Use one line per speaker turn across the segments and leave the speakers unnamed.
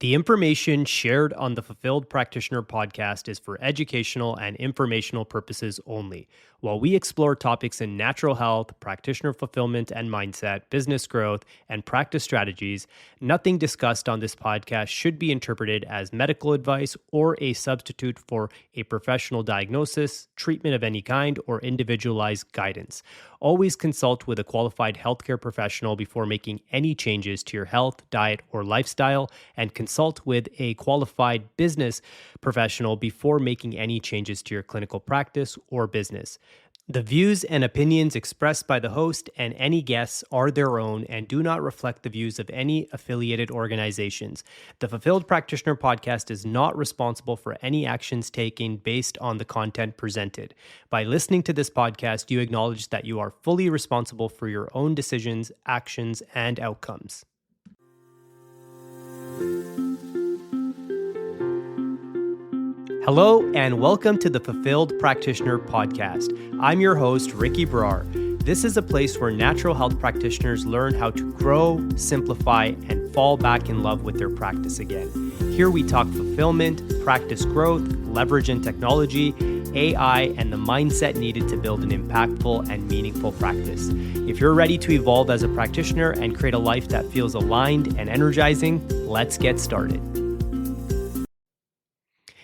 The information shared on the Fulfilled Practitioner podcast is for educational and informational purposes only. While we explore topics in natural health, practitioner fulfillment and mindset, business growth, and practice strategies, nothing discussed on this podcast should be interpreted as medical advice or a substitute for a professional diagnosis, treatment of any kind, or individualized guidance. Always consult with a qualified healthcare professional before making any changes to your health, diet, or lifestyle, and consult with a qualified business professional before making any changes to your clinical practice or business. The views and opinions expressed by the host and any guests are their own and do not reflect the views of any affiliated organizations. The Fulfilled Practitioner podcast is not responsible for any actions taken based on the content presented. By listening to this podcast, you acknowledge that you are fully responsible for your own decisions, actions, and outcomes. Hello, and welcome to the Fulfilled Practitioner podcast. I'm your host, Ricky Brar. This is a place where natural health practitioners learn how to grow, simplify, and fall back in love with their practice again. Here we talk fulfillment, practice growth, leverage in technology, AI, and the mindset needed to build an impactful and meaningful practice. If you're ready to evolve as a practitioner and create a life that feels aligned and energizing, let's get started.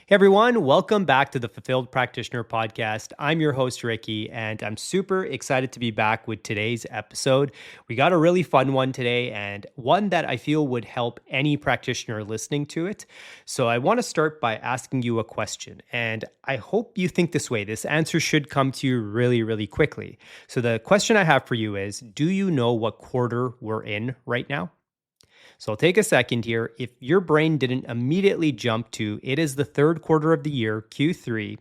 Hey everyone, welcome back to the Fulfilled Practitioner podcast. I'm your host, Ricky, and I'm super excited to be back with today's episode. We got a really fun one today and one that I feel would help any practitioner listening to it. So I want to start by asking you a question, and I hope you think this way. This answer should come to you really, really quickly. So the question I have for you is, do you know what quarter we're in right now? So I'll take a second here. If your brain didn't immediately jump to it is the third quarter of the year, Q3,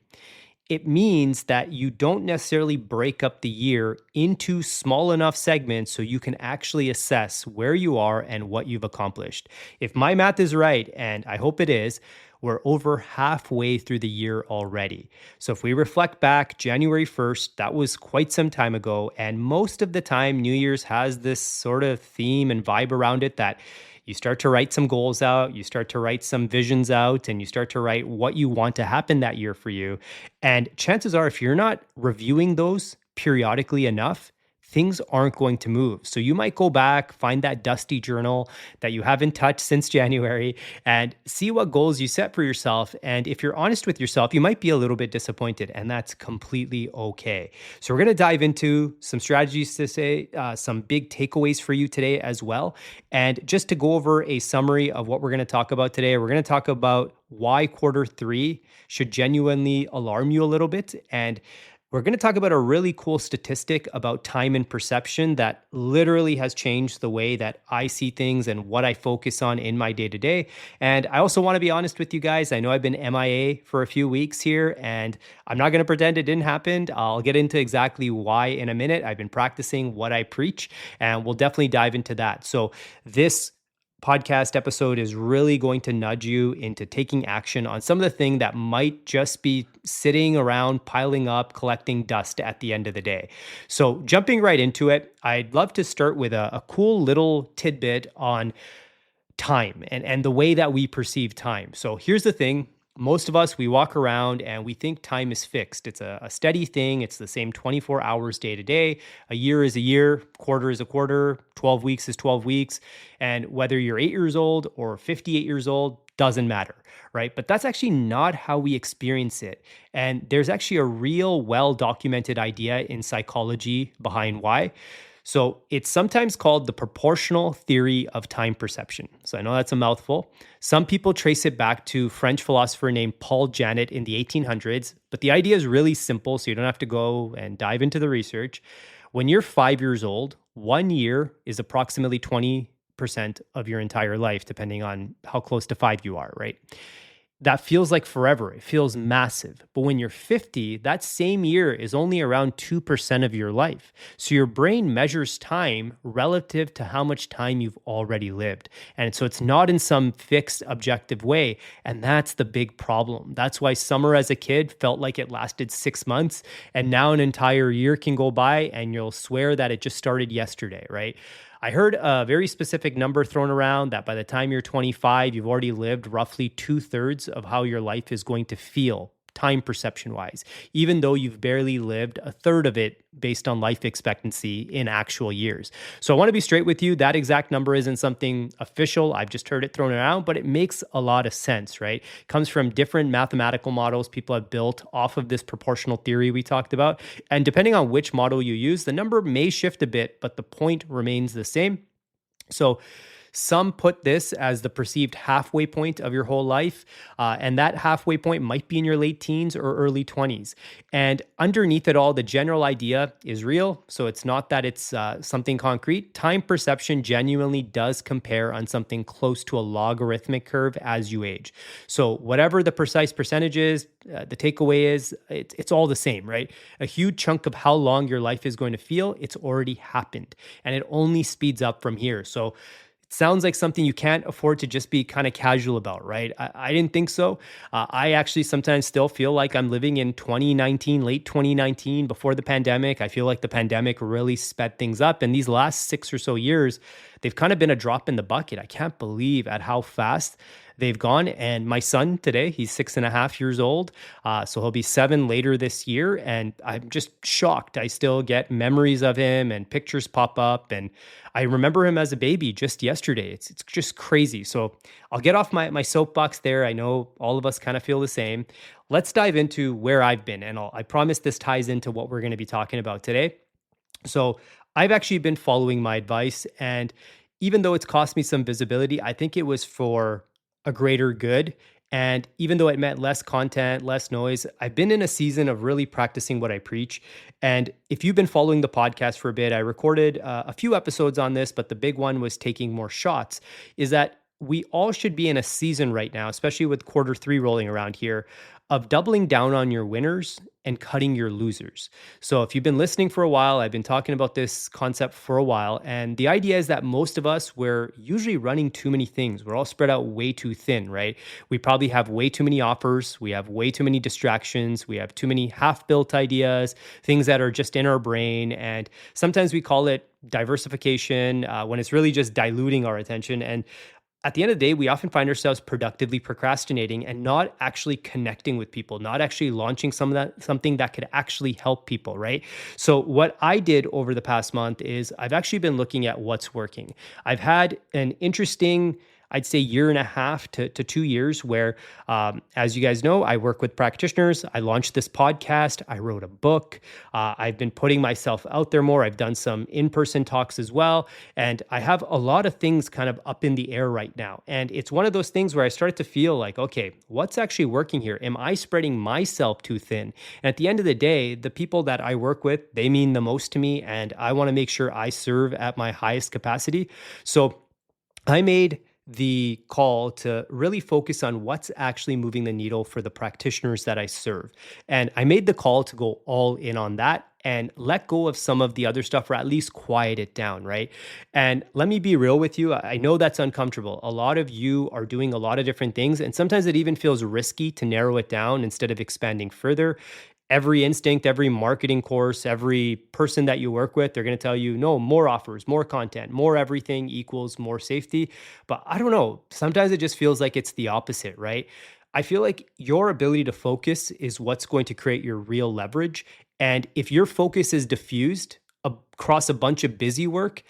it means that you don't necessarily break up the year into small enough segments so you can actually assess where you are and what you've accomplished. If my math is right, and I hope it is, we're over halfway through the year already. So if we reflect back, January 1st, that was quite some time ago. And most of the time, New Year's has this sort of theme and vibe around it that you start to write some goals out, you start to write some visions out, and you start to write what you want to happen that year for you. And chances are, if you're not reviewing those periodically enough, things aren't going to move. So you might go back, find that dusty journal that you haven't touched since January, and see what goals you set for yourself. And if you're honest with yourself, you might be a little bit disappointed, and that's completely okay. So we're going to dive into some strategies to say, some big takeaways for you today as well. And just to go over a summary of what we're going to talk about today, we're going to talk about why quarter three should genuinely alarm you a little bit. And we're going to talk about a really cool statistic about time and perception that literally has changed the way that I see things and what I focus on in my day-to-day. And I also want to be honest with you guys. I know I've been MIA for a few weeks here, and I'm not going to pretend it didn't happen. I'll get into exactly why in a minute. I've been practicing what I preach, and we'll definitely dive into that. So this podcast episode is really going to nudge you into taking action on some of the things that might just be sitting around, piling up, collecting dust at the end of the day. So jumping right into it, I'd love to start with a cool little tidbit on time and the way that we perceive time. So here's the thing. Most of us, we walk around and we think time is fixed. It's a steady thing. It's the same 24 hours day to day. A year is a year, quarter is a quarter, 12 weeks is 12 weeks. And whether you're 8 years old or 58 years old, doesn't matter, right? But that's actually not how we experience it. And there's actually a real well-documented idea in psychology behind why. So it's sometimes called the proportional theory of time perception. So I know that's a mouthful. Some people trace it back to French philosopher named Paul Janet in the 1800s, but the idea is really simple, so you don't have to go and dive into the research. When you're 5 years old, 1 year is approximately 20% of your entire life, depending on how close to 5 you are, right? That feels like forever. It feels massive. But when you're 50, that same year is only around 2% of your life. So your brain measures time relative to how much time you've already lived. And so it's not in some fixed objective way. And that's the big problem. That's why summer as a kid felt like it lasted 6 months. And now an entire year can go by and you'll swear that it just started yesterday, right? I heard a very specific number thrown around that by the time you're 25, you've already lived roughly two-thirds of how your life is going to feel, time perception wise, even though you've barely lived a third of it based on life expectancy in actual years. So I want to be straight with you. That exact number isn't something official. I've just heard it thrown around, but it makes a lot of sense, right? It comes from different mathematical models people have built off of this proportional theory we talked about. And depending on which model you use, the number may shift a bit, but the point remains the same. So some put this as the perceived halfway point of your whole life. And that halfway point might be in your late teens or early 20s. And underneath it all, the general idea is real. So it's not that it's something concrete. Time perception genuinely does compare on something close to a logarithmic curve as you age. So whatever the precise percentage is, the takeaway is it's all the same, right? A huge chunk of how long your life is going to feel, it's already happened. And it only speeds up from here. So it sounds like something you can't afford to just be kind of casual about, right? I didn't think so. I actually sometimes still feel like I'm living in 2019, late 2019, before the pandemic. I feel like the pandemic really sped things up. And these last 6 or so years, they've kind of been a drop in the bucket. I can't believe at how fast they've gone. And my son today, he's 6.5 years old. So he'll be 7 later this year. And I'm just shocked. I still get memories of him and pictures pop up. And I remember him as a baby just yesterday. It's just crazy. So I'll get off my soapbox there. I know all of us kind of feel the same. Let's dive into where I've been. And I promise this ties into what we're going to be talking about today. So I've actually been following my advice. And even though it's cost me some visibility, I think it was for a greater good. And even though it meant less content, less noise, I've been in a season of really practicing what I preach. And if you've been following the podcast for a bit, I recorded a few episodes on this, but the big one was taking more shots, is that we all should be in a season right now, especially with Q3 rolling around here, of doubling down on your winners and cutting your losers. So if you've been listening for a while, I've been talking about this concept for a while. And the idea is that most of us, we're usually running too many things. We're all spread out way too thin, right? We probably have way too many offers. We have way too many distractions. We have too many half-built ideas, things that are just in our brain. And sometimes we call it diversification when it's really just diluting our attention. And at the end of the day, we often find ourselves productively procrastinating and not actually connecting with people, not actually launching something that could actually help people, right? So what I did over the past month is I've actually been looking at what's working. I've had an interesting, I'd say, 1.5 to 2 years where, as you guys know, I work with practitioners. I launched this podcast. I wrote a book. I've been putting myself out there more. I've done some in-person talks as well. And I have a lot of things kind of up in the air right now. And it's one of those things where I started to feel like, okay, what's actually working here? Am I spreading myself too thin? And at the end of the day, the people that I work with, they mean the most to me. And I want to make sure I serve at my highest capacity. So I made the call to really focus on what's actually moving the needle for the practitioners that I serve. And I made the call to go all in on that and let go of some of the other stuff, or at least quiet it down, right? And let me be real with you. I know that's uncomfortable. A lot of you are doing a lot of different things, and sometimes it even feels risky to narrow it down instead of expanding further. Every instinct, every marketing course, every person that you work with, they're going to tell you, no, more offers, more content, more everything equals more safety. But I don't know. Sometimes it just feels like it's the opposite, right? I feel like your ability to focus is what's going to create your real leverage. And if your focus is diffused across a bunch of busy work,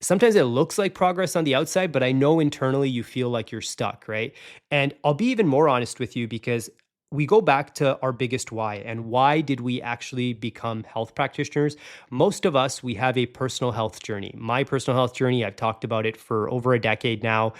sometimes it looks like progress on the outside, but I know internally you feel like you're stuck, right? And I'll be even more honest with you because we go back to our biggest why. And why did we actually become health practitioners? Most of us, we have a personal health journey. My personal health journey, I've talked about it for over a decade now,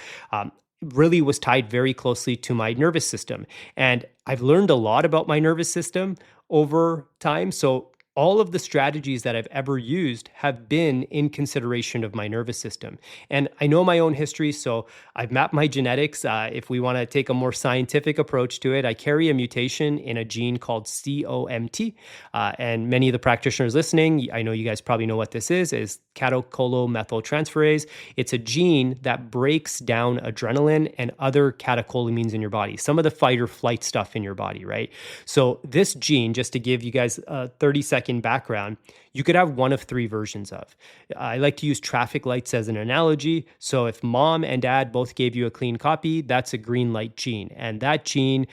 really was tied very closely to my nervous system. And I've learned a lot about my nervous system over time. So all of the strategies that I've ever used have been in consideration of my nervous system. And I know my own history, so I've mapped my genetics. If we want to take a more scientific approach to it, I carry a mutation in a gene called COMT. And many of the practitioners listening, I know you guys probably know what this is catecholomethyltransferase. It's a gene that breaks down adrenaline and other catecholamines in your body, some of the fight or flight stuff in your body, right? So this gene, just to give you guys a 30-second check-in background, you could have one of three versions of. I like to use traffic lights as an analogy. So if mom and dad both gave you a clean copy, that's a green light gene. And that gene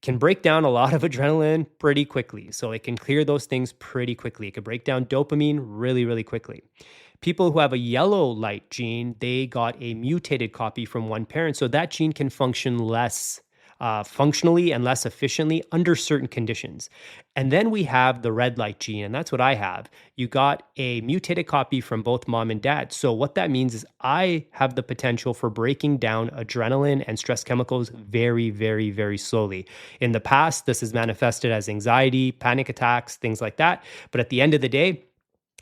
can break down a lot of adrenaline pretty quickly. So it can clear those things pretty quickly. It can break down dopamine really, really quickly. People who have a yellow light gene, they got a mutated copy from one parent. So that gene can function less functionally and less efficiently under certain conditions. And then we have the red light gene, and that's what I have. You got a mutated copy from both mom and dad. So what that means is I have the potential for breaking down adrenaline and stress chemicals very, very, very slowly. In the past, this is manifested as anxiety, panic attacks, things like that. But at the end of the day,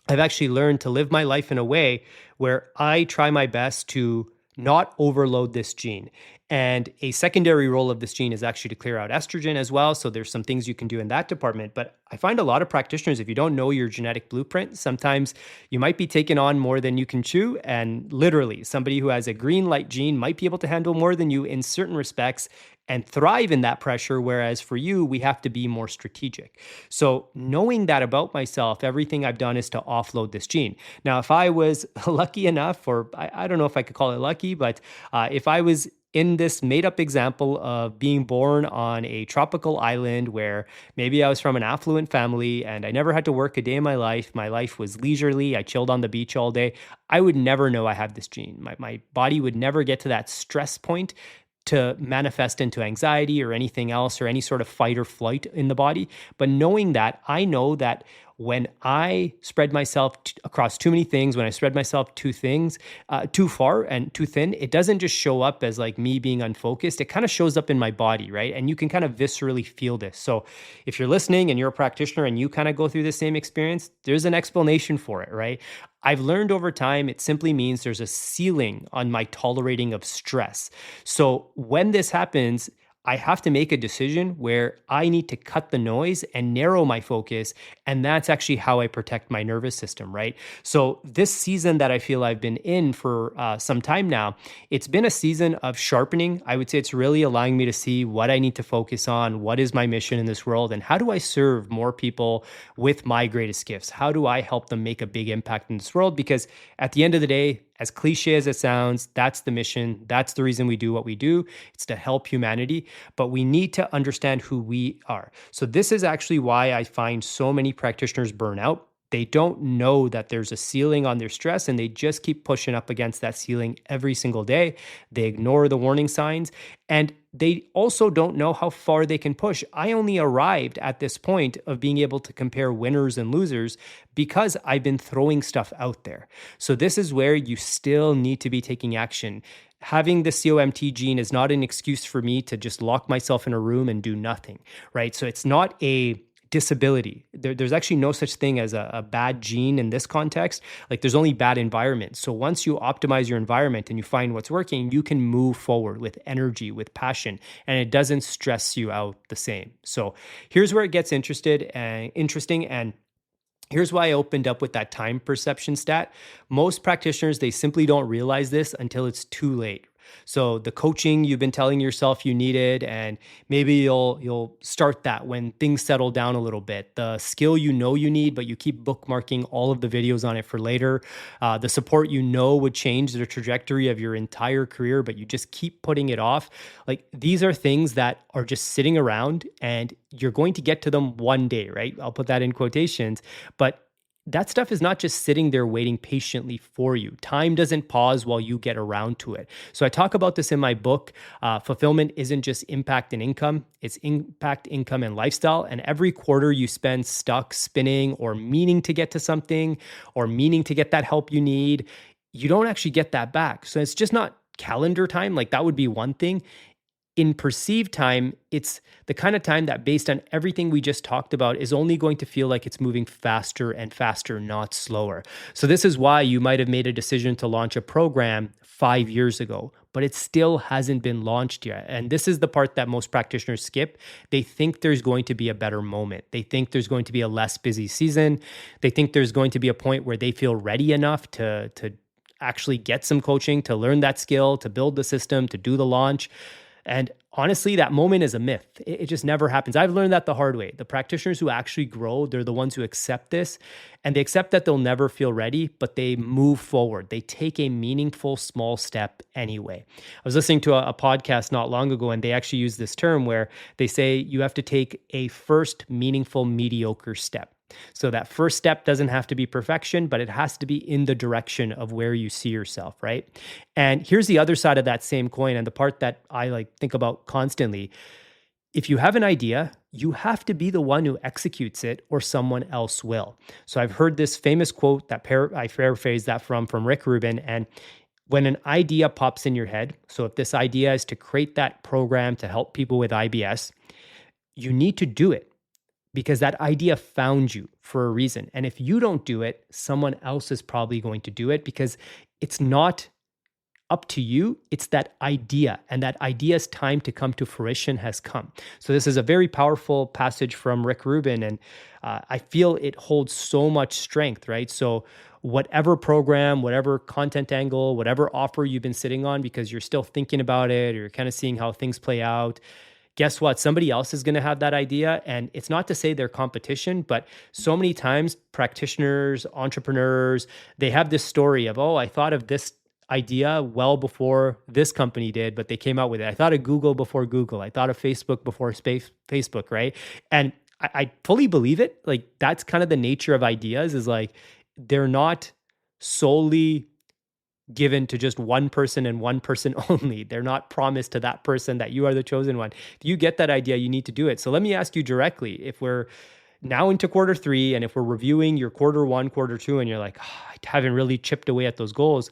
I've actually learned to live my life in a way where I try my best to not overload this gene. And a secondary role of this gene is actually to clear out estrogen as well. So there's some things you can do in that department. But I find a lot of practitioners, if you don't know your genetic blueprint, sometimes you might be taking on more than you can chew. And literally, somebody who has a green light gene might be able to handle more than you in certain respects and thrive in that pressure. Whereas for you, we have to be more strategic. So knowing that about myself, everything I've done is to offload this gene. Now, if I was lucky enough, or I don't know if I could call it lucky, but if I was in this made up example of being born on a tropical island where maybe I was from an affluent family and I never had to work a day in my life. My life was leisurely. I chilled on the beach all day. I would never know I have this gene. My body would never get to that stress point to manifest into anxiety or anything else or any sort of fight or flight in the body. But knowing that, I know that when I spread myself across too many things, when I spread myself too far and too thin, it doesn't just show up as like me being unfocused. It kind of shows up in my body, right? And you can kind of viscerally feel this. So if you're listening and you're a practitioner and you kind of go through the same experience, there's an explanation for it, right? I've learned over time, it simply means there's a ceiling on my tolerating of stress. So when this happens, I have to make a decision where I need to cut the noise and narrow my focus. And that's actually how I protect my nervous system, right? So this season that I feel I've been in for some time now, it's been a season of sharpening. I would say it's really allowing me to see what I need to focus on, what is my mission in this world, and how do I serve more people with my greatest gifts? How do I help them make a big impact in this world? Because at the end of the day, as cliche as it sounds, that's the mission. That's the reason we do what we do. It's to help humanity, but we need to understand who we are. So this is actually why I find so many practitioners burn out. They don't know that there's a ceiling on their stress and they just keep pushing up against that ceiling every single day. They ignore the warning signs and they also don't know how far they can push. I only arrived at this point of being able to compare winners and losers because I've been throwing stuff out there. So this is where you still need to be taking action. Having the COMT gene is not an excuse for me to just lock myself in a room and do nothing, right? So it's not a disability. There's actually no such thing as a bad gene in this context. Like there's only bad environment. So once you optimize your environment and you find what's working, you can move forward with energy, with passion, and it doesn't stress you out the same. So here's where it gets interesting and here's why I opened up with that time perception stat. Most practitioners, they simply don't realize this until it's too late. So the coaching you've been telling yourself you needed, and maybe you'll start that when things settle down a little bit. The skill you know you need, but you keep bookmarking all of the videos on it for later. The support you know would change the trajectory of your entire career, but you just keep putting it off. Like these are things that are just sitting around and you're going to get to them one day, right? I'll put that in quotations, but that stuff is not just sitting there waiting patiently for you. Time doesn't pause while you get around to it. So I talk about this in my book. Fulfillment isn't just impact and income. It's impact, income, and lifestyle. And every quarter you spend stuck spinning or meaning to get to something or meaning to get that help you need, you don't actually get that back. So it's just not calendar time. Like that would be one thing. In perceived time, it's the kind of time that based on everything we just talked about is only going to feel like it's moving faster and faster, not slower. So this is why you might have made a decision to launch a program 5 years ago, but it still hasn't been launched yet. And this is the part that most practitioners skip. They think there's going to be a better moment. They think there's going to be a less busy season. They think there's going to be a point where they feel ready enough to actually get some coaching, to learn that skill, to build the system, to do the launch. And honestly, that moment is a myth. It just never happens. I've learned that the hard way. The practitioners who actually grow, they're the ones who accept this, and they accept that they'll never feel ready, but they move forward. They take a meaningful small step anyway. I was listening to a podcast not long ago, and they actually use this term where they say you have to take a first meaningful mediocre step. So that first step doesn't have to be perfection, but it has to be in the direction of where you see yourself, right? And here's the other side of that same coin, and the part that I like think about constantly. If you have an idea, you have to be the one who executes it or someone else will. So I've heard this famous quote that I paraphrase that from Rick Rubin, and when an idea pops in your head, so if this idea is to create that program to help people with IBS, you need to do it because that idea found you for a reason. And if you don't do it, someone else is probably going to do it because it's not up to you. It's that idea, and that idea's time to come to fruition has come. So this is a very powerful passage from Rick Rubin, and I feel it holds so much strength, right? So whatever program, whatever content angle, whatever offer you've been sitting on because you're still thinking about it or you're kind of seeing how things play out, guess what? Somebody else is going to have that idea. And it's not to say they're competition, but so many times practitioners, entrepreneurs, they have this story of, oh, I thought of this idea well before this company did, but they came out with it. I thought of Google before Google. I thought of Facebook before Facebook, right? And I fully believe it. Like that's kind of the nature of ideas is like, they're not solely given to just one person and one person only. They're not promised to that person that you are the chosen one. If you get that idea, you need to do it. So let me ask you directly, if we're now into quarter three and if we're reviewing your quarter one, quarter two, and you're like, oh, I haven't really chipped away at those goals,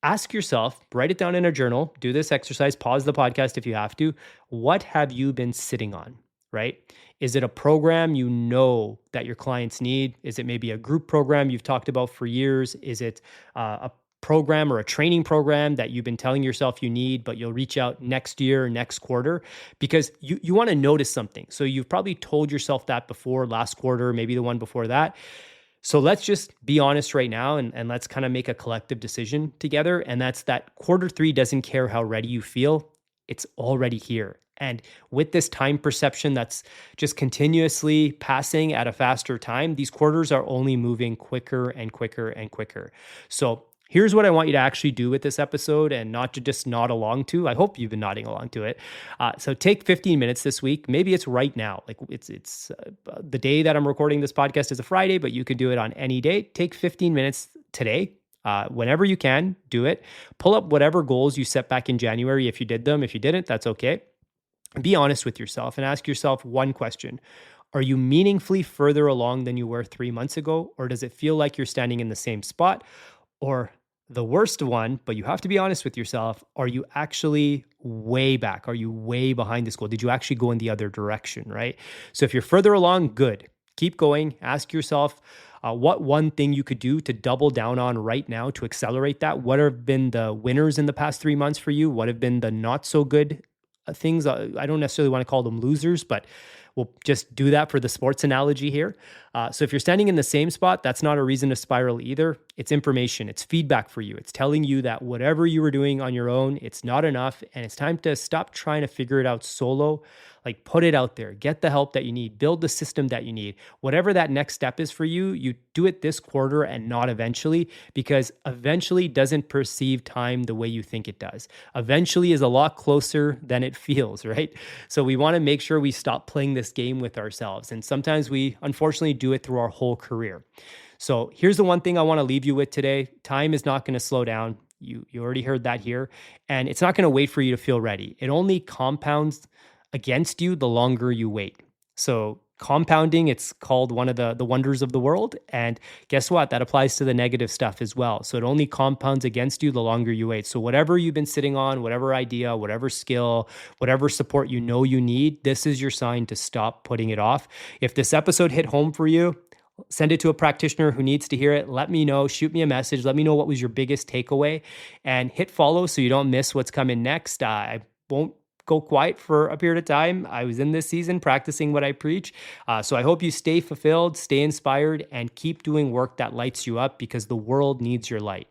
ask yourself, write it down in a journal, do this exercise, pause the podcast if you have to. What have you been sitting on, right? Is it a program you know that your clients need? Is it maybe a group program you've talked about for years? Is it a program or a training program that you've been telling yourself you need, but you'll reach out next year, next quarter? Because you want to notice something. So you've probably told yourself that before, last quarter, maybe the one before that. So let's just be honest right now and let's kind of make a collective decision together. And that's that quarter three doesn't care how ready you feel. It's already here. And with this time perception that's just continuously passing at a faster time, these quarters are only moving quicker and quicker and quicker. So here's what I want you to actually do with this episode and not to just nod along to. I hope you've been nodding along to it. So take 15 minutes this week. Maybe it's right now. Like it's the day that I'm recording this podcast is a Friday, but you can do it on any day. Take 15 minutes today. Whenever you can, do it. Pull up whatever goals you set back in January. If you did them, if you didn't, that's okay. Be honest with yourself and ask yourself one question. Are you meaningfully further along than you were 3 months ago? Or does it feel like you're standing in the same spot? Or the worst one, but you have to be honest with yourself, are you actually way back? Are you way behind this goal? Did you actually go in the other direction, right? So if you're further along, good. Keep going. Ask yourself what one thing you could do to double down on right now to accelerate that. What have been the winners in the past 3 months for you? What have been the not so good things? I don't necessarily want to call them losers, but we'll just do that for the sports analogy here. So if you're standing in the same spot, that's not a reason to spiral either. It's information. It's feedback for you. It's telling you that whatever you were doing on your own, it's not enough. And it's time to stop trying to figure it out solo. Like put it out there, get the help that you need, build the system that you need. Whatever that next step is for you, you do it this quarter and not eventually, because eventually doesn't perceive time the way you think it does. Eventually is a lot closer than it feels, right? So we want to make sure we stop playing this game with ourselves. And sometimes we unfortunately do it through our whole career. So here's the one thing I want to leave you with today. Time is not going to slow down. You already heard that here. And it's not going to wait for you to feel ready. It only compounds against you the longer you wait. So compounding, it's called one of the wonders of the world. And guess what? That applies to the negative stuff as well. So it only compounds against you the longer you wait. So whatever you've been sitting on, whatever idea, whatever skill, whatever support you know you need, this is your sign to stop putting it off. If this episode hit home for you, send it to a practitioner who needs to hear it. Let me know. Shoot me a message. Let me know what was your biggest takeaway, and hit follow so you don't miss what's coming next. I won't go quiet for a period of time. I was in this season practicing what I preach. So I hope you stay fulfilled, stay inspired, and keep doing work that lights you up, because the world needs your light.